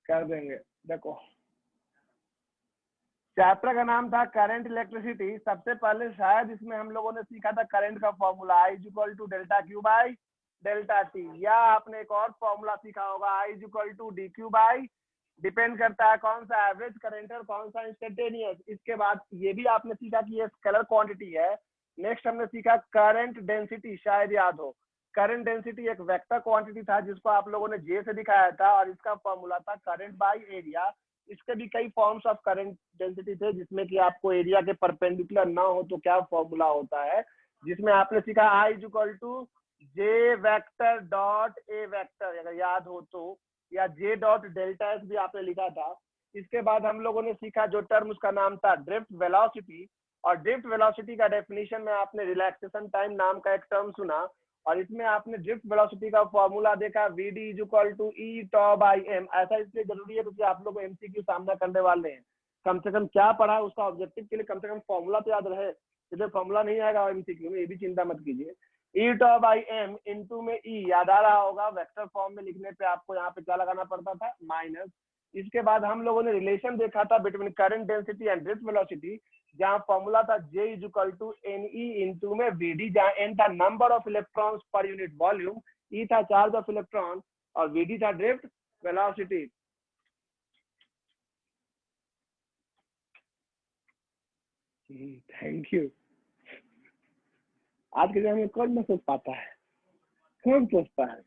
कर देंगे। देखो चैप्टर का नाम था करंट इलेक्ट्रिसिटी। सबसे पहले शायद इसमें हम लोगों ने सीखा था करंट का formula I equal to delta Q by delta T, या आपने एक और फॉर्मूला सीखा होगा I equal to D Q by, depend करता है कौन सा एवरेज करंट और कौन सा इंस्टेंटेनियस। इसके बाद ये भी आपने सीखा कि ये स्केलर क्वांटिटी है। नेक्स्ट हमने सीखा करंट डेंसिटी, शायद याद हो। करंट डेंसिटी एक वेक्टर क्वांटिटी था जिसको आप लोगों ने जे से दिखाया था और इसका फॉर्मूला था करंट बाई एरिया। इसके भी कई फॉर्म्स ऑफ करंट डेंसिटी थे जिसमें कि आपको एरिया के परपेंडिकुलर ना हो तो क्या फॉर्मूला होता है, जिसमें आपने सीखा I equal to J vector dot A vector, अगर याद हो तो, या जे डॉट डेल्टा एस भी आपने लिखा था। इसके बाद हम लोगों ने सीखा जो टर्म उसका नाम था ड्रिफ्ट वेलोसिटी, और ड्रिफ्ट वेलोसिटी का डेफिनेशन में आपने रिलैक्सेशन टाइम नाम का एक टर्म सुना, और इसमें आपने ड्रिफ्ट वेलोसिटी का फॉर्मूला देखा VD equal to E tau by M. ऐसा इसलिए जरूरी है क्योंकि आप लोग MCQ सामना करने वाले हैं। कम से कम क्या पढ़ा है उसका ऑब्जेक्टिव के लिए कम से कम फॉर्मूला तो याद रहे। यदि फॉर्मूला नहीं आएगा MCQ में, ये भी चिंता मत कीजिए। ई टॉ बाई एम इंटू में ई याद आ रहा होगा, वेक्टर फॉर्म में लिखने पे आपको यहाँ पे क्या लगाना पड़ता था, माइनस। इसके बाद हम लोगों ने रिलेशन देखा था between current density and drift velocity, जहाँ फॉर्मूला था J equal to NE into में VD, जहाँ N था number of electrons per unit volume, E था चार्ज ऑफ इलेक्ट्रॉन और VD था ड्रिफ्ट वेलोसिटी। Thank you. आज के समय में कौन ना सोच पाता है, कौन सोचता है?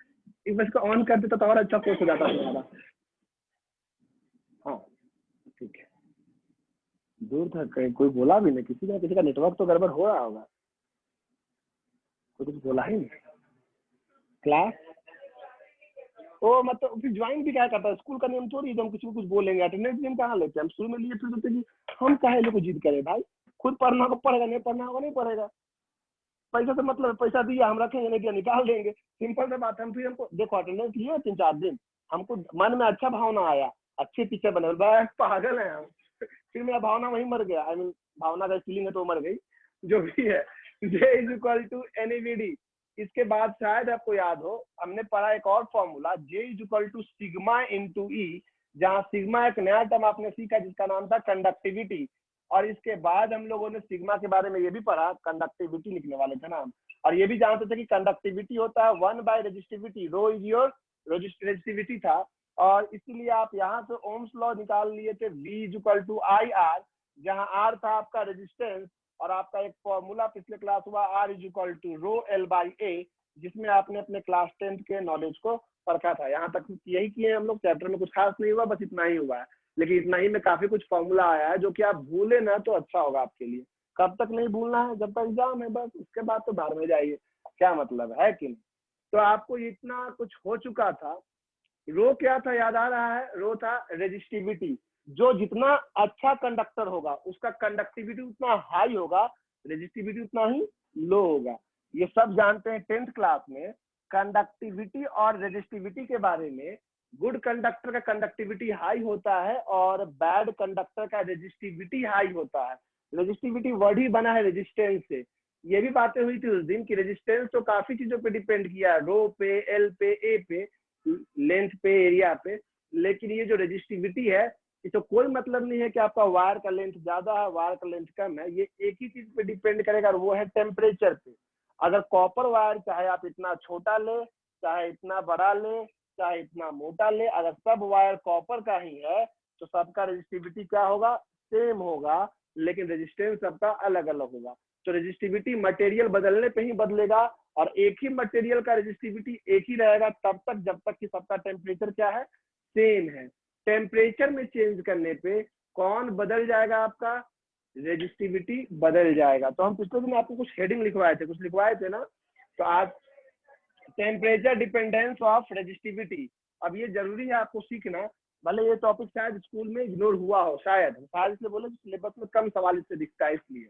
इस बस को ऑन कर देता तो और अच्छा कोर्स हो जाता तुम्हारा। हाँ ठीक है, दूर था कहीं, कोई बोला भी नहीं, किसी का नेटवर्क तो गड़बड़ हो रहा होगा, कोई कुछ बोला ही नहीं। क्लास ओ मतलब फिर ज्वाइन भी क्या करता है, स्कूल का नियम थोड़ी है हम किसी को कुछ बोलेंगे। अटेंडेंस नियम कहाँ लेते हैं हम, शुरू में लिए फिर सोचते कि हम काहे लोग जिद करें भाई, खुद पढ़ना होगा पढ़ेगा, नहीं पढ़ना होगा नहीं पढ़ेगा। पैसा से मतलब पैसा दिया हम रखेंगे, नहीं दिया निकाल देंगे, सिंपल सा बात है। हम फिर हमको देखो अटेंडेंस लिए 3-4 दिन, हमको मन में अच्छा भावना आया, अच्छे टीचर बने, बस पागल है हम। फिर मेरा भावना वहीं मर गया, आई मीन भावना का फीलिंग है तो मर गई, जो भी है। J equal to NEVD। इसके बाद शायद आपको याद हो हमने पढ़ा एक और formula J equal to sigma into E, जहाँ सिग्मा एक नया टर्म आपने सीखा जिसका नाम था कंडक्टिविटी। और इसके बाद हम लोगों ने सिग्मा के बारे में ये भी पढ़ा, कंडक्टिविटी लिखने वाले थे ना, और ये भी जानते थे कि कंडक्टिविटी होता है 1 by resistivity, rho is your resistivity था। और इसीलिए आप यहाँ से ओम्स लॉ निकाल लिए थे V इक्वल टू IR, जहाँ R था आपका रेजिस्टेंस, और आपका एक फॉर्मूला पिछले क्लास हुआ R equal to rho L by A, जिसमें आपने अपने क्लास 10 के नॉलेज को परखा था। यहाँ तक यही किए हम लोग, चैप्टर में कुछ खास नहीं हुआ, बस इतना ही हुआ है, लेकिन इतना ही में काफी कुछ फॉर्मूला आया है जो कि आप भूले ना तो अच्छा होगा आपके लिए। कब तक नहीं भूलना है, जब तक एग्जाम है, बस उसके बाद तो बाहर में जाइए, क्या मतलब है कि नहीं। तो आपको इतना कुछ हो चुका था। रो क्या था याद आ रहा है, रो था रेजिस्टिविटी। जो जितना अच्छा कंडक्टर होगा उसका कंडक्टिविटी उतना हाई होगा, रेजिस्टिविटी उतना ही लो होगा। ये सब जानते हैं 10th क्लास में कंडक्टिविटी और रेजिस्टिविटी के बारे में। गुड कंडक्टर का कंडक्टिविटी हाई होता है और बैड कंडक्टर का रेजिस्टिविटी हाई होता है। रेजिस्टिविटी वर्ड ही बना है रेजिस्टेंस से। ये भी बातें हुई थी उस दिन कि रेजिस्टेंस तो काफी चीजों पे डिपेंड किया है, रो पे, एल पे, ए पे, लेंथ पे, एरिया पे, लेकिन ये जो रेजिस्टिविटी है तो कोई मतलब नहीं है कि आपका वायर का लेंथ ज्यादा है वायर का लेंथ कम है, ये एक ही चीज पे डिपेंड करेगा और वो है टेम्परेचर पे। अगर कॉपर वायर चाहे आप इतना छोटा ले, चाहे इतना बड़ा ले, चाहे इतना मोटा ले, अगर सब वायर कॉपर का ही है तो सबका रेजिस्टिविटी क्या होगा, सेम होगा, लेकिन रेजिस्टेंस सबका अलग अलग होगा। तो रेजिस्टिविटी मटेरियल बदलने पे ही बदलेगा, और एक ही मटेरियल का रेजिस्टिविटी एक ही रहेगा तब तक जब तक कि सबका टेम्परेचर क्या है, सेम है। टेम्परेचर में चेंज करने पे कौन बदल जाएगा, आपका रेजिस्टिविटी बदल जाएगा। तो हम पिछले दिन आपको कुछ हेडिंग लिखवाए थे ना, तो आज टेम्परेचर डिपेंडेंस ऑफ रेजिस्टिविटी। अब ये जरूरी है आपको सीखना, भले ये टॉपिक शायद स्कूल में इग्नोर हुआ हो, शायद इसलिए बोले सिलेबस में कम सवाल इससे दिखता है इसलिए।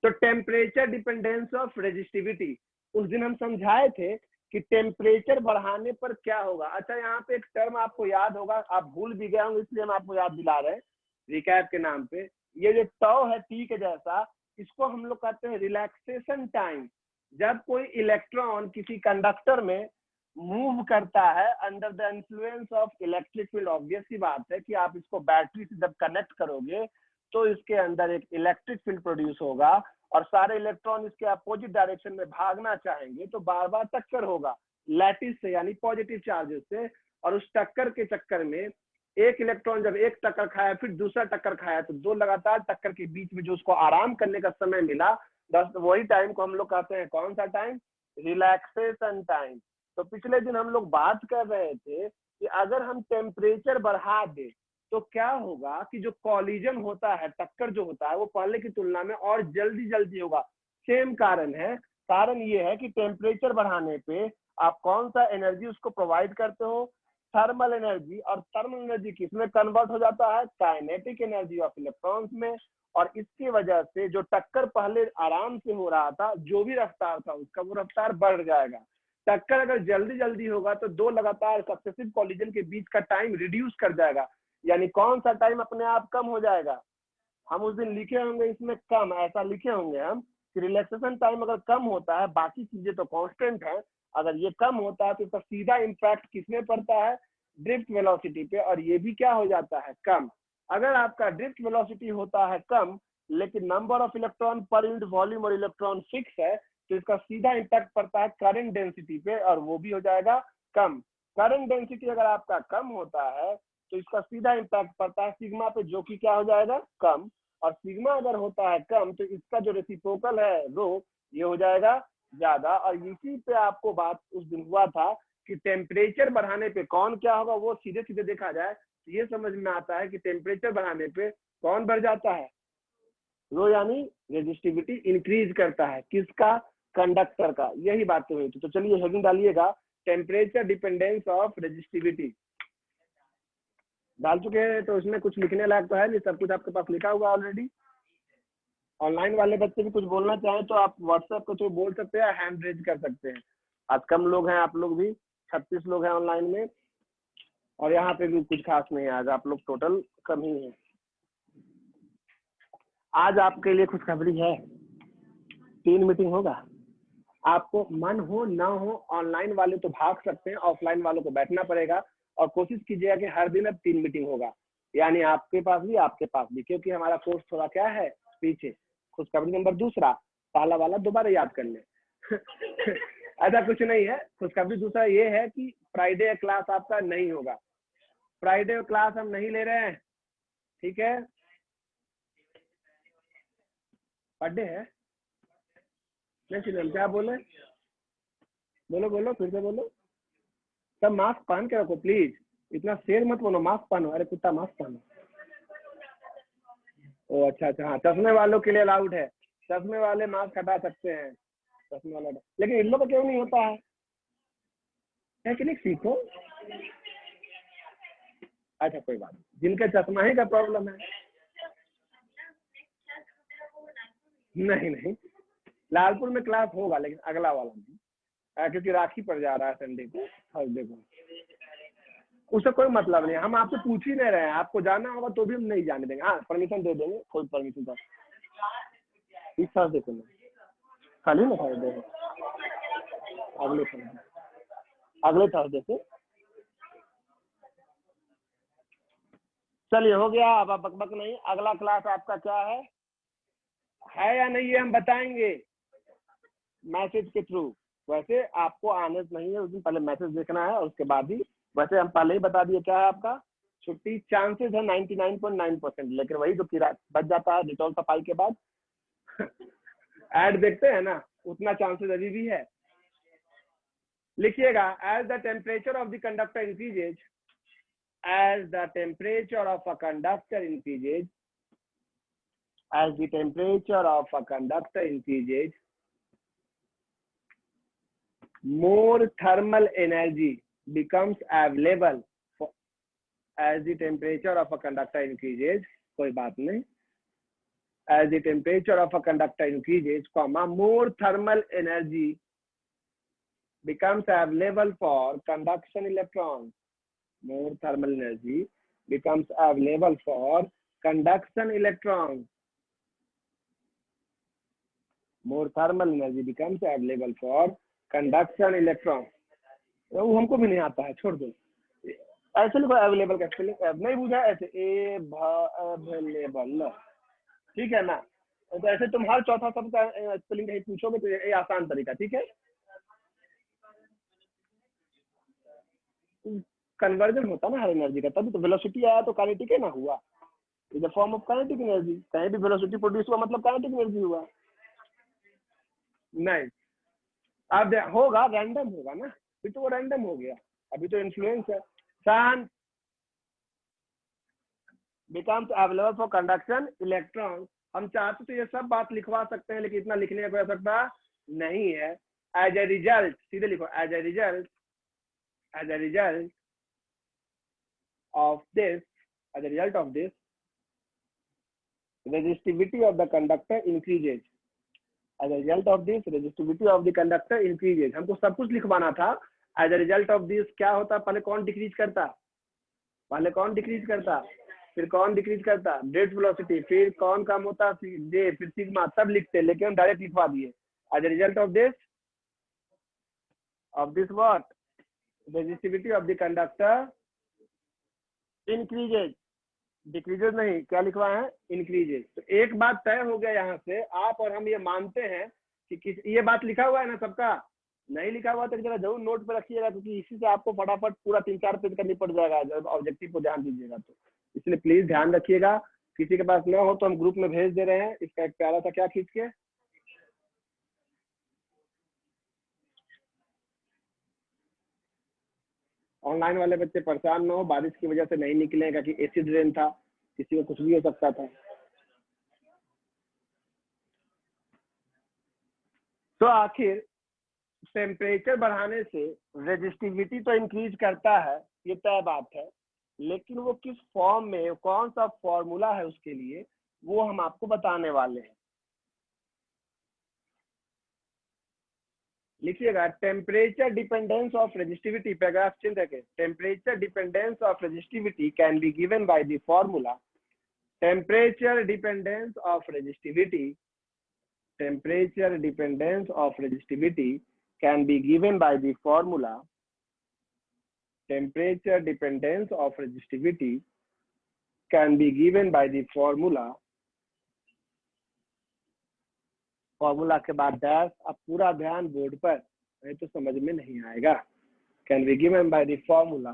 तो टेम्परेचर डिपेंडेंस ऑफ रेजिस्टिविटी, उस दिन हम समझाए थे कि टेम्परेचर बढ़ाने पर क्या होगा। अच्छा यहाँ पे एक टर्म आपको याद होगा, आप भूल भी गए होंगे इसलिए हम आपको याद दिला रहे हैं रिकैप के नाम पे। ये जो टॉ है टी के जैसा, इसको हम लोग कहते हैं रिलैक्सेशन टाइम। जब कोई इलेक्ट्रॉन किसी कंडक्टर में मूव करता है under the influence of electric field. Obvious सी बात है कि आप इसको बैटरी से जब कनेक्ट करोगे तो इसके अंदर एक इलेक्ट्रिक फील्ड प्रोड्यूस होगा और सारे इलेक्ट्रॉन इसके अपोजिट डायरेक्शन में भागना चाहेंगे तो बार बार टक्कर होगा लैटिस से यानी पॉजिटिव चार्जेस से। और उस टक्कर के चक्कर में एक इलेक्ट्रॉन जब एक टक्कर खाया फिर दूसरा टक्कर खाया तो दो लगातार टक्कर के बीच में जो उसको आराम करने का समय मिला, बस वही टाइम को हम लोग कहते हैं कौन सा टाइम? Relaxation time. तो पिछले दिन हम लोग बात कर रहे थे कि अगर हम टेम्परेचर बढ़ा दे तो क्या होगा कि जो कॉलिजन होता है, टक्कर जो होता है, वो पहले की तुलना में और जल्दी जल्दी होगा। सेम कारण है। कारण ये है कि टेम्परेचर बढ़ाने पे आप कौन सा एनर्जी उसको प्रोवाइड करते हो? Thermal energy. और थर्मल एनर्जी किसमें कन्वर्ट हो जाता है? काइनेटिक एनर्जी ऑफ इलेक्ट्रॉन्स में। और इसकी वजह से जो टक्कर पहले आराम से हो रहा था, जो भी रफ्तार था उसका, वो रफ्तार बढ़ जाएगा। टक्कर अगर जल्दी जल्दी होगा तो दो लगातार सक्सेसिव कॉलिजन के बीच का टाइम रिड्यूस कर जाएगा, यानी कौन सा टाइम अपने आप कम हो जाएगा? हम उस दिन लिखे होंगे इसमें कम, ऐसा लिखे होंगे हम कि रिलैक्सेशन टाइम अगर कम होता है, बाकी चीजें तो कांस्टेंट है, अगर ये कम होता है तो इसका सीधा इम्पैक्ट किसमें पड़ता है? ड्रिफ्ट वेलोसिटी पे। और ये भी क्या हो जाता है? कम। अगर आपका ड्रिफ्ट वेलोसिटी होता है कम लेकिन नंबर ऑफ इलेक्ट्रॉन पर यूनिट वॉल्यूम और इलेक्ट्रॉन फिक्स है तो इसका सीधा इम्पैक्ट पड़ता है करंट डेंसिटी पे और वो भी हो जाएगा कम। करंट डेंसिटी अगर आपका कम होता है तो इसका सीधा इम्पैक्ट पड़ता है सिग्मा पे, जो कि क्या हो जाएगा? कम। और सिग्मा अगर होता है कम तो इसका जो रेसिप्रोकल है रो, ये हो जाएगा ज्यादा। और इसी पे आपको बात उस दिन हुआ था कि टेम्परेचर बढ़ाने पे कौन क्या होगा, वो सीधे सीधे देखा जाए तो ये समझ में आता है कि टेम्परेचर बढ़ाने पे कौन बढ़ जाता है? रो, यानी रेजिस्टिविटी इंक्रीज करता है। किसका? कंडक्टर का। यही बातें हुई थी। तो चलिए हेडिंग डालिएगा, टेम्परेचर डिपेंडेंस ऑफ रेजिस्टिविटी। डाल चुके हैं तो इसमें कुछ लिखने लायक तो है नहीं, सब कुछ आपके पास लिखा हुआ ऑलरेडी। ऑनलाइन वाले बच्चे भी कुछ बोलना चाहें तो आप व्हाट्सएप को तो बोल सकते हैं, हैंड रेज कर सकते हैं। आज कम लोग हैं, आप लोग भी 36 लोग हैं ऑनलाइन में, और यहाँ पे भी कुछ खास नहीं है, आज आप लोग टोटल कम ही है। आज आपके लिए खुशखबरी है, 3 मीटिंग होगा। आपको मन हो ना हो, ऑनलाइन वाले तो भाग सकते हैं, ऑफलाइन वालों को बैठना पड़ेगा। और कोशिश कीजिएगा कि हर दिन अब 3 मीटिंग होगा, यानी आपके पास भी आपके पास भी, क्योंकि हमारा कोर्स थोड़ा क्या है पीछे। खुशखबरी नंबर दूसरा, पहला वाला दोबारा याद कर ले। ऐसा कुछ नहीं है। खुशखबरी दूसरा ये है कि फ्राइडे क्लास आपका नहीं होगा। फ्राइडे क्लास हम नहीं ले रहे हैं, ठीक है? बर्थडे है नहीं, हम क्या बोले? बोलो बोलो, फिर से बोलो। सब मास्क पहन के रखो प्लीज, इतना शेर मत बनो, मास्क पहनो। अरे कुत्ता मास्क पहनो। ओ अच्छा अच्छा, हाँ, चश्मे वालों के लिए अलाउड है, चश्मे वाले मास्क हटा सकते हैं, चश्मे वाला। लेकिन इन लोगों को क्यों नहीं होता है? टेक्निक सीखो। अच्छा कोई बात नहीं, जिनके चश्मा ही का प्रॉब्लम है। नहीं नहीं, लालपुर में क्लास होगा लेकिन अगला वाला नहीं, क्योंकि राखी पड़ जा रहा है संडे को, थर्सडे को। उससे कोई मतलब नहीं, हम आपसे पूछ ही नहीं रहे हैं। आपको जाना होगा तो भी हम नहीं जाने देंगे। हाँ, परमिशन दे देंगे, कोई परमिशन तो इस थर्सडे को नहीं, कल ही ना थर्सडे को, अगले थर्सडे से। चलिए हो गया, अब बकबक नहीं। अगला क्लास आपका क्या है या नहीं, ये हम बताएंगे मैसेज के थ्रू। वैसे आपको आने नहीं है उस दिन, पहले मैसेज देखना है और उसके बाद ही। वैसे हम पहले ही बता दिए क्या है आपका, छुट्टी चांसेस है 99.9%, लेकिन वही जो किराया बच जाता है डिटॉल सफाई के बाद। ऐड देखते हैं ना, उतना चांसेस अभी भी है। लिखिएगा, as the temperature of the conductor increases, as the temperature of a conductor increases, as the temperature of a conductor increases, more thermal energy becomes available for, as the temperature of a conductor increases, कोई बात नहीं, as the temperature of a conductor increases, comma, more thermal energy becomes available for conduction electrons. More thermal energy becomes available for conduction electrons. More thermal energy becomes available for conduction electrons. वो हमको भी नहीं आता है, छोड़ दो। ऐसे लिखो अवेलेबल का स्पेलिंग, नहीं बुझा ऐसे अवेलेबल, ठीक है ना। तो ऐसे तुम हर चौथा शब्द का स्पेलिंग कहीं पूछोगे तो ये आसान तरीका, ठीक है। कन्वर्जन होता ना हर एनर्जी का, तभी तो वेलोसिटी आया तो काइनेटिक है ना हुआ, is a form of kinetic energy. कहीं भी वेलोसिटी प्रोड्यूस हुआ मतलब काइनेटिक एनर्जी हुआ। नहीं, अब होगा रैंडम होगा ना, फिर तो वो रैंडम हो गया, अभी तो इन्फ्लुएंस है। सन becomes available for conduction electron. हम चाहते तो ये सब बात लिखवा सकते हैं, लेकिन इतना लिखने का कोई आवश्यकता नहीं है। एज ए रिजल्ट, सीधे लिखो as a result, as a result of this, as a result of this, resistivity of the conductor increases. As a result of this, resistivity of the conductor increases. हमको सब कुछ लिखवाना था। As a result of this क्या होता, पहले कौन decrease करता, पहले कौन डिक्रीज करता, फिर कौन डिक्रीज करता, ड्रेड वेलोसिटी, फिर कौन कम होता, जे, फिर सिग्मा, सब लिखते, लेकिन हम डायरेक्ट लिखवा दिए। As a result of this what, resistivity of the conductor increases, decreases नहीं, क्या लिखवाए हैं, इंक्रीजेज। तो एक बात तय हो गया यहाँ से, आप और हम ये मानते हैं कि ये बात लिखा हुआ है ना सबका, नहीं लिखा हुआ तो जरा जरूर नोट पे रखिएगा, क्योंकि इसी से आपको फटाफट पूरा 3-4 पेज करनी पड़ जाएगा जब ऑब्जेक्टिव को ध्यान दीजिएगा तो। इसलिए प्लीज ध्यान रखिएगा, किसी के पास ना हो तो हम ग्रुप में भेज दे रहे हैं इसका एक प्यारा सा क्या खींच के। ऑनलाइन वाले बच्चे परेशान ना हो, बारिश की वजह से नहीं निकलेगा कि एसिड रेन था, किसी को कुछ भी हो सकता था। तो आखिर टेम्परेचर बढ़ाने से रेजिस्टिविटी तो इंक्रीज करता है, ये तय बात है, लेकिन वो किस फॉर्म में, कौन सा फॉर्मूला है उसके लिए, वो हम आपको बताने वाले हैं। लिखिएगा, temperature dependence of resistivity, paragraph चिन्ह रखे, temperature dependence of resistivity can be given by the formula, temperature dependence of resistivity, temperature dependence of resistivity can be given by the formula, temperature dependence of resistivity can be given by the formula, formula के बाद dash. अब पूरा ध्यान board पर, नहीं तो समझ में नहीं आएगा। Can be given by the formula,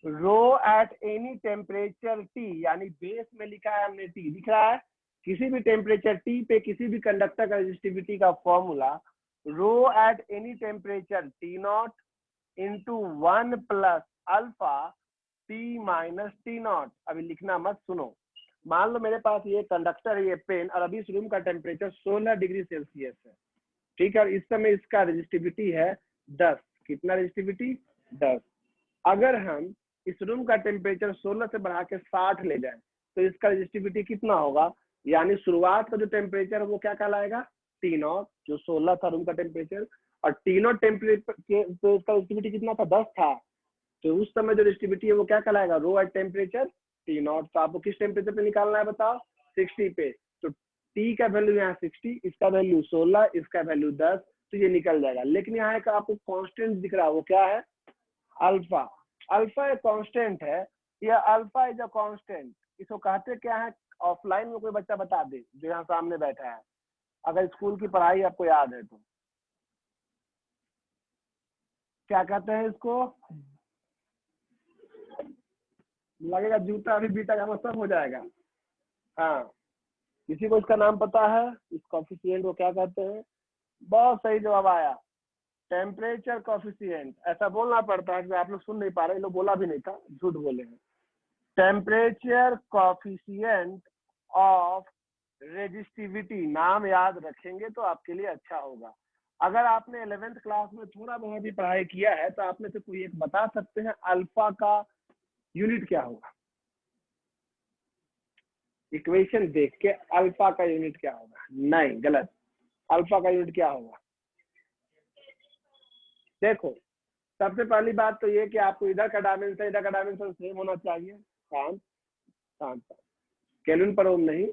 rho at any temperature T, यानी बेस में लिखा है हमने टी, दिख रहा है, किसी भी टेम्परेचर टी पे किसी भी कंडक्टर का रेजिस्टिविटी का formula, rho at any temperature T naught into 1 plus alpha T minus T naught. अभी लिखना मत, सुनो। मान लो मेरे पास ये कंडक्टर है, ये पेन, और अभी इस रूम का टेम्परेचर 16 डिग्री सेल्सियस है, ठीक है, और इस समय इसका रेजिस्टिविटी है 10। कितना रेजिस्टिविटी, 10। अगर हम इस रूम का टेम्परेचर 16 से बढ़ा के 60 ले जाए तो इसका रेजिस्टिविटी कितना होगा, यानी शुरुआत का जो टेम्परेचर है वो क्या कहलाएगा, टी नॉट, जो 16 था रूम का टेम्परेचर, और टी नॉट टेम्परेचर तो इसका रेजिस्टिविटी कितना था, 10 था, तो उस समय जो रेजिस्टिविटी है वो क्या कहलाएगा, रो एट टेम्परेचर टी नॉट। तो आपको किस टेम्परेचर पे निकालना है बताओ, 60 पे। तो टी का वैल्यू यहाँ 60, इसका वैल्यू 16, इसका वैल्यू 10, तो ये निकल जाएगा। लेकिन यहाँ एक आपको कांस्टेंट दिख रहा है, वो क्या है, अल्फा। अल्फा एक कांस्टेंट है, यह अल्फा इज अ कांस्टेंट, इसको कहते क्या है, ऑफलाइन में कोई बच्चा बता दे जो यहाँ सामने बैठा है, अगर स्कूल की पढ़ाई आपको याद है तो, क्या कहते हैं इसको, लगेगा जूता अभी बीता का सब हो जाएगा। हाँ, किसी को इसका नाम पता है, इस कॉफिशिएंट को क्या कहते हैं, बहुत सही जवाब आया, टेम्परेचर कॉफिशिएंट। ऐसा बोलना पड़ता है कि आप लोग सुन नहीं पा रहे, लोग बोला भी नहीं था, झूठ बोले हैं। टेम्परेचर कॉफिशिएंट ऑफ रेजिस्टिविटी, नाम याद रखेंगे तो आपके लिए अच्छा होगा। अगर आपने 11th क्लास में थोड़ा बहुत भी पढ़ाई किया है तो आप में से कोई एक बता सकते हैं अल्फा का यूनिट क्या होगा, इक्वेशन देख के अल्फा का यूनिट क्या होगा, नहीं गलत, अल्फा का यूनिट क्या होगा, देखो सबसे पहली बात तो ये कि आपको इधर का डायमेंशन सेम होना चाहिए, शांत शांत, केल्विन पर ओम नहीं,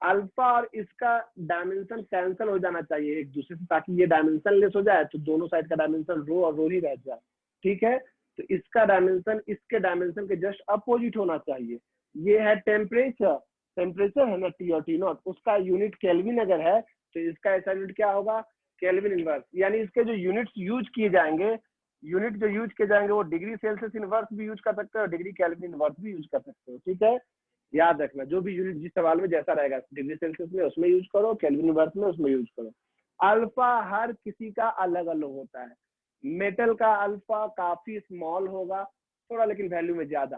अल्फा और इसका डायमेंशन कैंसिल हो जाना चाहिए एक दूसरे से, ताकि ये डायमेंशन लेस हो जाए तो दोनों साइड का डायमेंशन रो और रो ही रह जाए। ठीक है, तो इसका डायमेंशन इसके डायमेंशन के जस्ट अपोजिट होना चाहिए। ये है टेम्परेचर, टेम्परेचर है ना टी और टी नॉट, उसका यूनिट केल्विन अगर है तो इसका ऐसा यूनिट क्या होगा, केल्विन इनवर्स। यानी इसके जो यूनिट्स यूज किए जाएंगे, यूनिट जो यूज किए जाएंगे वो डिग्री सेल्सियस इनवर्स भी यूज कर सकते हो और डिग्री केल्विन इनवर्स भी यूज कर सकते हो। ठीक है, याद रखना जो भी यूनिट जिस सवाल में जैसा रहेगा, डिग्री सेल्सियस में उसमें यूज करो, केल्विन इनवर्स में उसमें यूज करो। अल्फा हर किसी का अलग अलग होता है। मेटल का अल्फा काफी स्मॉल होगा थोड़ा, लेकिन वैल्यू में ज्यादा।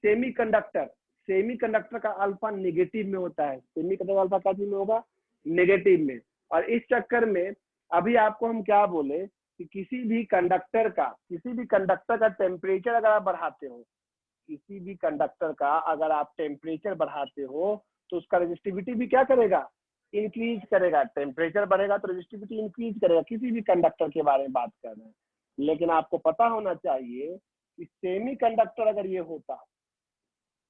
सेमीकंडक्टर, सेमीकंडक्टर का अल्फा नेगेटिव में होता है। सेमीकंडक्टर अल्फा क्या चीज में होगा, नेगेटिव में। और इस चक्कर में अभी आपको हम क्या बोले कि किसी भी कंडक्टर का टेम्परेचर अगर आप बढ़ाते हो, किसी भी कंडक्टर का अगर आप टेम्परेचर बढ़ाते हो तो उसका रेजिस्टिविटी भी क्या करेगा, इंक्रीज करेगा। टेम्परेचर बढ़ेगा तो रेजिस्टिविटी इंक्रीज करेगा। किसी भी कंडक्टर के बारे में बात कर रहे हैं, लेकिन आपको पता होना चाहिए कि सेमी कंडक्टर अगर ये होता,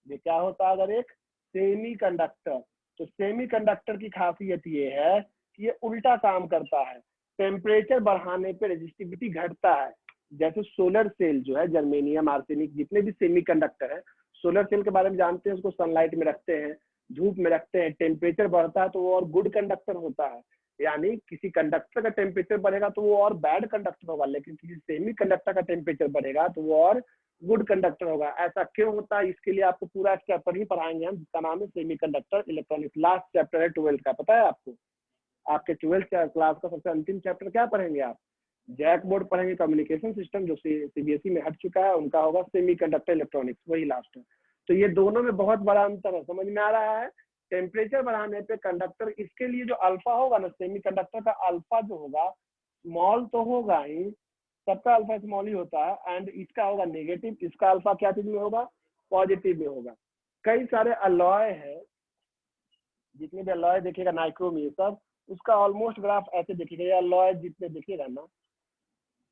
ये क्या होता अगर एक सेमी कंडक्टर, तो सेमी कंडक्टर की खासियत ये है कि ये उल्टा काम करता है। टेम्परेचर बढ़ाने पे रेजिस्टिविटी घटता है। जैसे सोलर सेल जो है, जर्मेनियम, आर्सेनिक, जितने भी सेमीकंडक्टर है, सोलर सेल के बारे में जानते हैं, उसको सनलाइट में रखते हैं, धूप में रखते हैं, टेम्परेचर बढ़ता है तो वो और गुड कंडक्टर होता है। यानी किसी कंडक्टर का टेम्परेचर बढ़ेगा तो वो और बैड कंडक्टर होगा, लेकिन किसी सेमी कंडक्टर का टेम्परेचर बढ़ेगा तो वो और गुड कंडक्टर होगा। ऐसा क्यों होता है, इसके लिए आपको पूरा चैप्टर ही पढ़ाएंगे हम, जिसका नाम है सेमीकंडक्टर इलेक्ट्रॉनिक्स। लास्ट चैप्टर है 12th का, पता है आपको? आपके 12th क्लास का सबसे अंतिम चैप्टर क्या पढ़ेंगे आप? जैक बोर्ड पढ़ेंगे, कम्युनिकेशन सिस्टम जो सीबीएसई में हट चुका है, उनका होगा सेमीकंडक्टर इलेक्ट्रॉनिक्स, वही लास्ट है। तो ये दोनों में बहुत बड़ा अंतर है, समझ में आ रहा है? टेम्परेचर बढ़ाने पे कंडक्टर, इसके लिए जो अल्फा होगा ना, सेमीकंडक्टर का अल्फा जो होगा स्मॉल तो होगा ही, सबका अल्फा स्मॉल ही होता है, एंड इसका होगा नेगेटिव, इसका अल्फा क्या चीज में होगा, पॉजिटिव में होगा। कई सारे अलॉय है, जितने भी अलॉय देखिएगा, नाइक्रोम ये सब, उसका ऑलमोस्ट ग्राफ ऐसे देखिएगा। ये अलॉय जितने देखिएगा ना,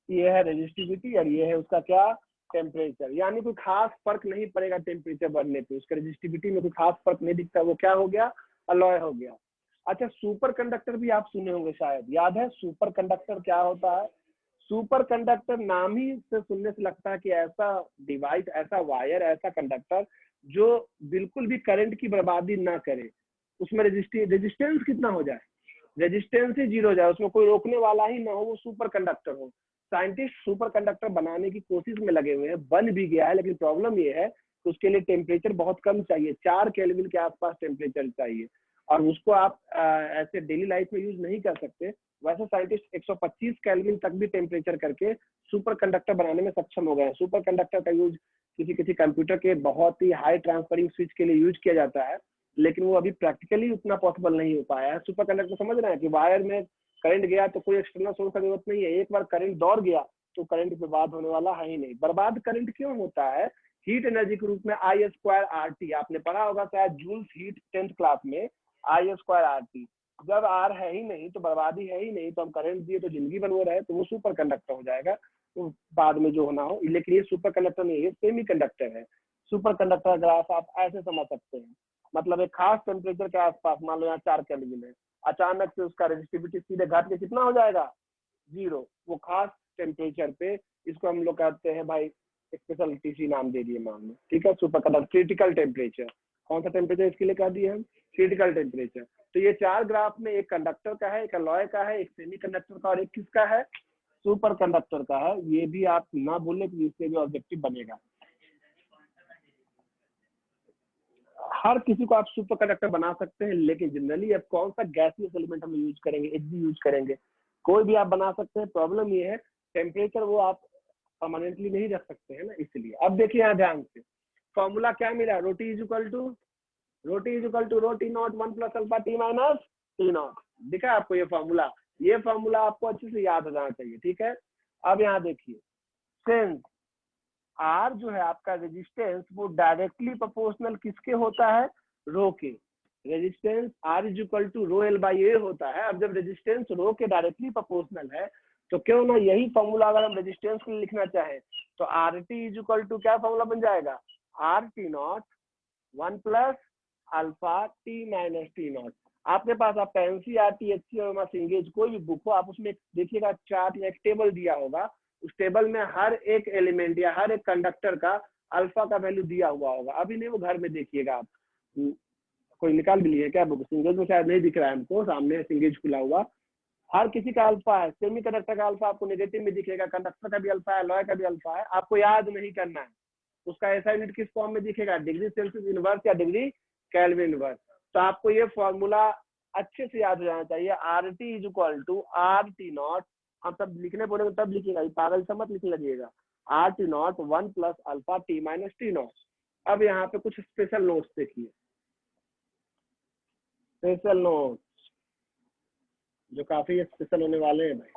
ये है रेजिस्टिविटी और ये है उसका क्या, टेम्परेचर। यानी कोई खास फर्क नहीं पड़ेगा टेम्परेचर बढ़ने पे, उसका रेजिस्टिविटी में कोई खास फर्क नहीं दिखता, वो क्या हो गया, अलॉय हो गया। अच्छा, सुपर कंडक्टर भी आप सुने होंगे शायद, याद है सुपर कंडक्टर क्या होता है? सुपर कंडक्टर नाम ही से सुनने से लगता है कि ऐसा डिवाइस, ऐसा वायर, ऐसा कंडक्टर जो बिल्कुल भी करंट की बर्बादी ना करे, उसमें रेजिस्टेंस कितना हो जाए, रेजिस्टेंस ही जीरो हो जाए, उसमें कोई रोकने वाला ही ना हो, वो सुपर कंडक्टर हो। साइंटिस्ट सुपर कंडक्टर बनाने की कोशिश में लगे हुए हैं, बन भी गया है, लेकिन प्रॉब्लम ये है कि उसके लिए टेम्परेचर बहुत कम चाहिए, 4 केल्विन के आसपास टेम्परेचर चाहिए, और उसको आप ऐसे डेली लाइफ में यूज नहीं कर सकते। वैसे साइंटिस्ट 125 केल्विन तक भी टेम्परेचर करके सुपर कंडक्टर बनाने में सक्षम हो गए हैं। सुपर कंडक्टर का यूज किसी किसी कंप्यूटर के बहुत ही हाई ट्रांसफरिंग स्विच के लिए यूज किया जाता है, लेकिन वो अभी प्रैक्टिकली उतना पॉसिबल नहीं हो पाया है। सुपर कंडक्टर समझ रहे हैं कि वायर में करंट गया तो कोई एक्सटर्नल सोर्स का जरूरत नहीं है, एक बार करंट दौड़ गया तो करंट बर्बाद होने वाला है ही नहीं। बर्बाद करंट क्यों होता है? हीट एनर्जी के रूप में I² आपने पढ़ा होगा शायद, जूल्स हीट 10th क्लास में, I²RT। जब आर है ही नहीं तो बर्बादी है ही नहीं, तो हम करंट दिए तो जिंदगी बन वो रहे, तो वो सुपर कंडक्टर हो जाएगा, तो बाद में जो होना हो। लेकिन ये सुपर कंडक्टर नहीं है, सेमी कंडक्टर है। सुपर कंडक्टर ग्राफ आप ऐसे समझ सकते हैं, मतलब एक खास टेम्परेचर के आसपास, मान लो यहाँ 4 केल्विन है, अचानक से उसका रेजिस्टिविटी सीधे घट के कितना हो जाएगा, 0। वो खास टेम्परेचर पे, इसको हम लोग कहते हैं भाई, स्पेशल टीसी नाम दे दिए मान लो, ठीक है, सुपर कंडक्टर क्रिटिकल टेम्परेचर। कौन सा टेम्परेचर इसके लिए कह दिए हम, क्रिटिकल टेम्परेचर। तो ये 4 ग्राफ में एक कंडक्टर का है, एक अलॉय का है, एक सेमी कंडक्टर का, और एक किसका है, सुपर कंडक्टर का है। ये भी आप ना बोले कि इससे भी ऑब्जेक्टिव बनेगा। हर किसी को आप सुपर कंडक्टर बना सकते हैं, लेकिन जनरली अब कौन सा गैसियस एलिमेंट हम यूज करेंगे, Hg यूज करेंगे। कोई भी आप बना सकते हैं, प्रॉब्लम ये है टेम्परेचर वो आप परमानेंटली नहीं रख सकते हैं ना, इसलिए। अब देखिए यहाँ ध्यान से, फॉर्मूला क्या मिला, rho t is equal to rho T naught 1 + alpha T minus T naught. दिखा आपको ये फॉर्मूला? ये फॉर्मूला आपको अच्छे से याद हो जाना चाहिए, ठीक है। अब यहाँ देखिए, सिंस आर जो है आपका रेजिस्टेंस, वो डायरेक्टली प्रोपोर्शनल किसके होता है, रो के। Resistance R is equal to rho L by A होता है। अब जब रेजिस्टेंस रो के डायरेक्टली प्रोपोर्शनल है, तो क्यों ना यही फॉर्मूला अगर हम रेजिस्टेंस के लिए लिखना चाहें, तो R T is equal to क्या फॉर्मूला बन जाएगा, R T naught 1 + alpha T minus T naught. आपके पास आप एनसीईआरटी HCMS इंगेज कोई भी बुक हो, आप उसमें देखिएगा चार्ट या एक टेबल दिया होगा, उस टेबल में हर एक एलिमेंट या हर एक कंडक्टर का अल्फा का वैल्यू दिया हुआ होगा। अभी नहीं, वो घर में देखिएगा आप। कोई निकाल भी लिए क्या बुक? सिंगेज में शायद नहीं दिख रहा है हमको, सामने सिंगेज खुला हुआ। हर किसी का अल्फा है। सेमी कंडक्टर का अल्फा आपको नेगेटिव में दिखेगा, कंडक्टर का भी अल्फा है, लॉय का भी अल्फा है। आपको याद नहीं करना है उसका ऐसा यूनिट किस फॉर्म में दिखेगा, डिग्री सेल्सियस इनवर्स या डिग्री केल्विन इनवर्स। तो आपको ये फॉर्मूला अच्छे से याद हो जाना चाहिए। R T is equal to R T naught, हम सब लिखने बोलेंगे तब लिखिएगा, पागल से मत लिखने लगिएगा। R T naught 1 plus alpha T minus T naught. अब यहाँ पे कुछ स्पेशल नोट्स देखिए, स्पेशल नोट्स जो काफी स्पेशल होने वाले हैं भाई।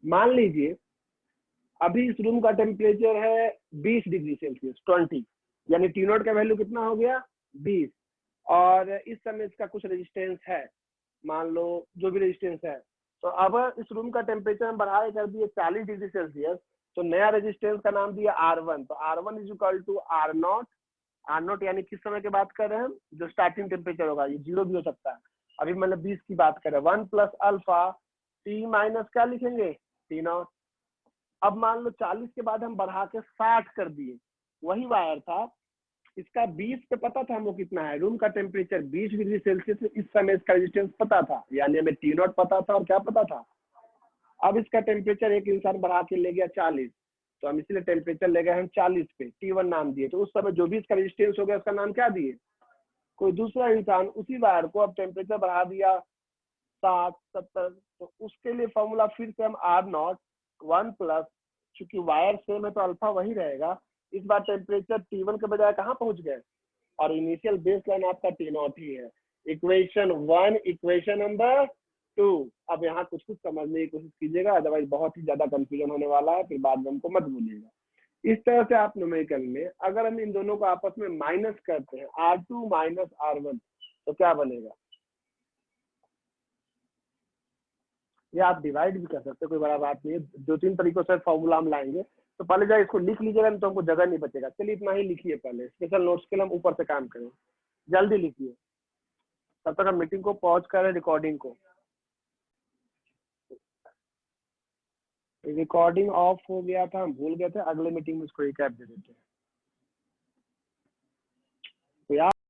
मान लीजिए अभी इस रूम का टेम्परेचर है 20 डिग्री सेल्सियस, 20, यानी टी नॉट का वैल्यू कितना हो गया 20, और इस समय इसका कुछ रेजिस्टेंस है, मान लो जो भी रेजिस्टेंस है। तो अब इस रूम का टेम्परेचर हम बढ़ा कर दिए 40 डिग्री सेल्सियस, तो नया रेजिस्टेंस का नाम दिया R1। तो R1 is equal to R naught. R naught यानी किस समय की बात कर रहे हैं हम, जो स्टार्टिंग टेम्परेचर होगा, ये 0 भी हो सकता है। अभी मतलब 20 की बात कर रहे हैं। 1 प्लस अल्फा टी माइनस क्या लिखेंगे, टी नॉट। अब मान लो 40 के बाद हम बढ़ा के 60 कर दिए, वही वायर था, इसका 20 पे पता था हमको कितना है, रूम का टेम्परेचर 20 डिग्री सेल्सियस, इस समय इसका रेजिस्टेंस पता था, यानी हमें टी नॉट पता था और क्या पता था। अब इसका टेम्परेचर एक इंसान बढ़ा के ले गया 40, तो हम इसलिए टेम्परेचर ले गए हम 40 पे, T1 नाम दिए। तो उस समय जो भी इसका रेजिस्टेंस हो गया उसका नाम क्या दिए, कोई दूसरा इंसान उसी वायर को अब टेम्परेचर बढ़ा दिया 60 70, तो उसके लिए फॉर्मूला फिर से हम R नॉट 1 प्लस, चूंकि वायर सेम है तो अल्फा वही रहेगा, इस बार टेम्परेचर T1 के बजाय कहाँ पहुंच गए, और इनिशियल बेस लाइन आपका T नॉट ही है। Equation 1, equation number 2। अब यहाँ कुछ कुछ समझने की कोशिश कीजिएगा, अदरवाइज बहुत ही ज्यादा कंफ्यूजन होने वाला है, फिर बाद में हमको मत भूलिएगा। इस तरह से आप न्यूमेरिकल में अगर हम इन दोनों को आपस में माइनस करते हैं, R2 माइनस R1, तो क्या बनेगा, या आप डिवाइड भी कर सकते हैं, कोई बड़ा बात नहीं है। 2-3 तरीकों से फॉर्मूला हम लाएंगे, तो पहले जाए इसको लिख लीजिएगा, नहीं तो हमको जगह नहीं बचेगा। चलिए इतना ही लिखिए, पहले स्पेशल नोट्स के लिए हम ऊपर से काम करें, जल्दी लिखिए, तब तक हम मीटिंग को पॉज करें, रिकॉर्डिंग को। रिकॉर्डिंग ऑफ हो गया था, हम भूल गए थे, अगले मीटिंग में इसको रिकैप दे देते हैं।